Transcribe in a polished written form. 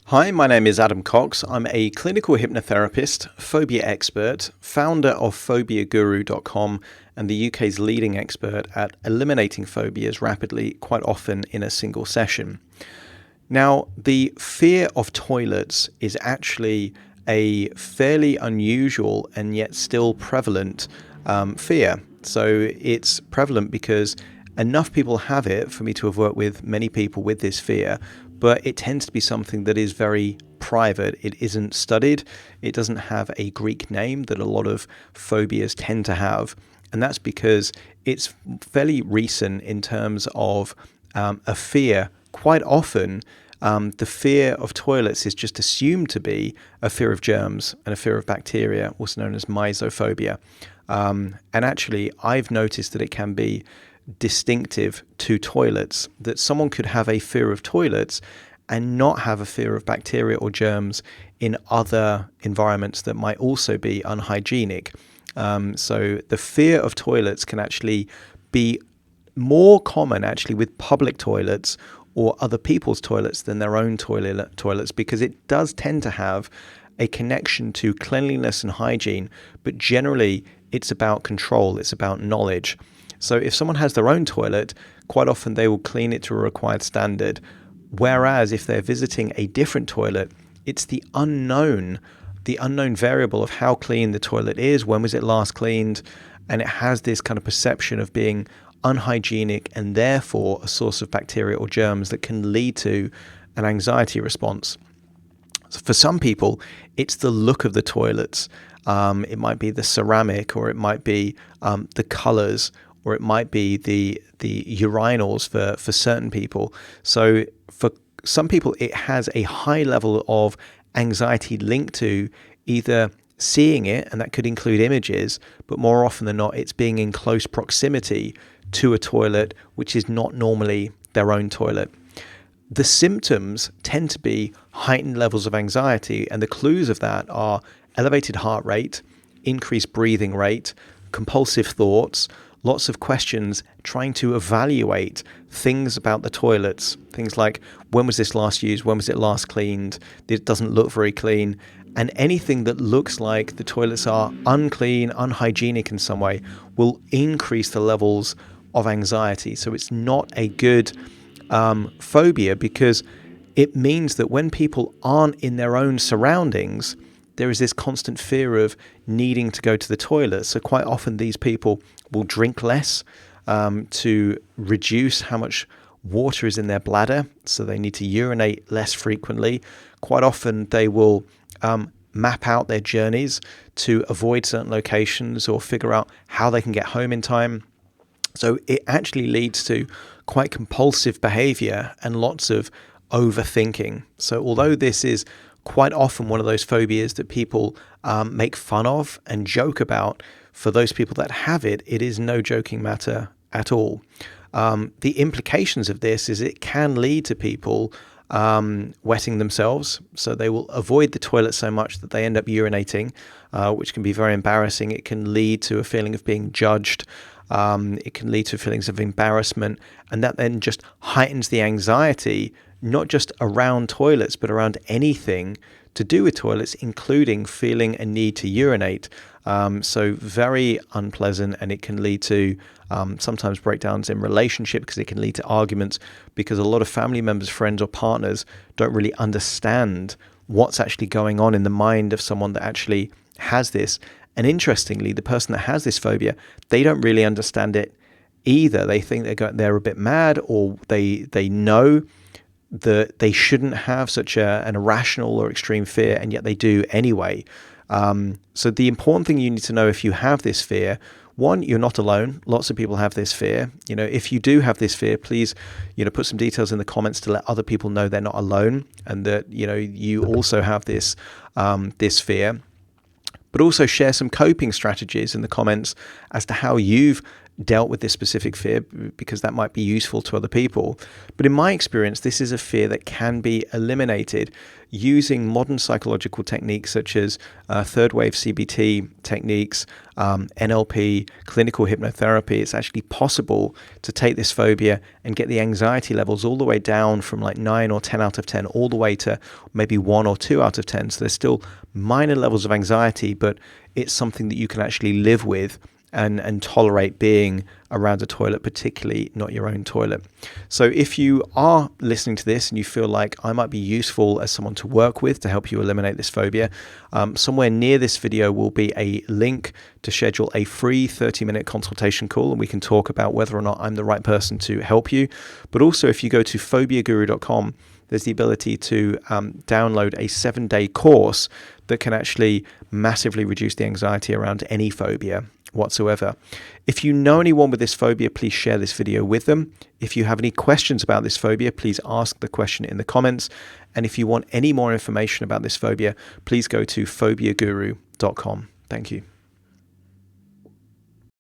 Hi, my name is Adam Cox. I'm a clinical hypnotherapist, phobia expert, founder of phobiaguru.com, and the UK's leading expert at eliminating phobias rapidly, quite often in a single session. Now, the fear of toilets is actually a fairly unusual and yet still prevalent fear. So it's prevalent because enough people have it for me to have worked with many people with this fear, but it tends to be something that is very private. It isn't studied. It doesn't have a Greek name that a lot of phobias tend to have. And that's because it's fairly recent in terms of a fear. Quite often, the fear of toilets is just assumed to be a fear of germs and a fear of bacteria, also known as Mysophobia. And actually, I've noticed that it can be distinctive to toilets, that someone could have a fear of toilets and not have a fear of bacteria or germs in other environments that might also be unhygienic. So the fear of toilets can actually be more common actually with public toilets or other people's toilets than their own toilets, because it does tend to have a connection to cleanliness and hygiene, but generally it's about control, it's about knowledge. So if someone has their own toilet, quite often they will clean it to a required standard. Whereas if they're visiting a different toilet, it's the unknown variable of how clean the toilet is, when was it last cleaned, and it has this kind of perception of being unhygienic and therefore a source of bacteria or germs that can lead to an anxiety response. So for some people, it's the look of the toilets. It might be the ceramic, or it might be the colors, or it might be the urinals for certain people. So for some people, it has a high level of anxiety linked to either seeing it, and that could include images, but more often than not, it's being in close proximity to a toilet, which is not normally their own toilet. The symptoms tend to be heightened levels of anxiety, and the clues of that are elevated heart rate, increased breathing rate, compulsive thoughts, lots of questions trying to evaluate things about the toilets. Things like, when was this last used? When was it last cleaned? It doesn't look very clean. And anything that looks like the toilets are unclean, unhygienic in some way, will increase the levels of anxiety. So it's not a good phobia, because it means that when people aren't in their own surroundings, there is this constant fear of needing to go to the toilet. So quite often these people will drink less to reduce how much water is in their bladder. So they need to urinate less frequently. Quite often they will map out their journeys to avoid certain locations or figure out how they can get home in time. So it actually leads to quite compulsive behavior and lots of overthinking. So although this is quite often one of those phobias that people make fun of and joke about, for those people that have it, it is no joking matter at all. The implications of this is it can lead to people wetting themselves. So they will avoid the toilet so much that they end up urinating, which can be very embarrassing. It can lead to a feeling of being judged. It can lead to feelings of embarrassment, and that then just heightens the anxiety, not just around toilets, but around anything to do with toilets, including feeling a need to urinate. So very unpleasant, and it can lead to sometimes breakdowns in relationship, because it can lead to arguments, because a lot of family members, friends or partners don't really understand what's actually going on in the mind of someone that actually has this. And interestingly, the person that has this phobia, they don't really understand it either. They think they're a bit mad, or they know that they shouldn't have such an irrational or extreme fear, and yet they do anyway. So the important thing you need to know if you have this fear, one, you're not alone. Lots of people have this fear. If you do have this fear, please, put some details in the comments to let other people know they're not alone, and that, you also have this fear. But also share some coping strategies in the comments as to how you've dealt with this specific fear because that might be useful to other people. But in my experience, this is a fear that can be eliminated using modern psychological techniques such as third wave CBT techniques, NLP, clinical hypnotherapy. It's actually possible to take this phobia and get the anxiety levels all the way down from like 9 or 10 out of 10 all the way to maybe 1 or 2 out of 10. So there's still minor levels of anxiety, but it's something that you can actually live with and tolerate being around a toilet, particularly not your own toilet. So if you are listening to this and you feel like I might be useful as someone to work with to help you eliminate this phobia, somewhere near this video will be a link to schedule a free 30-minute consultation call, and we can talk about whether or not I'm the right person to help you. But also, if you go to phobiaguru.com, there's the ability to download a 7-day course that can actually massively reduce the anxiety around any phobia whatsoever. If you know anyone with this phobia, please share this video with them. If you have any questions about this phobia, please ask the question in the comments. And if you want any more information about this phobia, please go to phobiaguru.com. Thank you.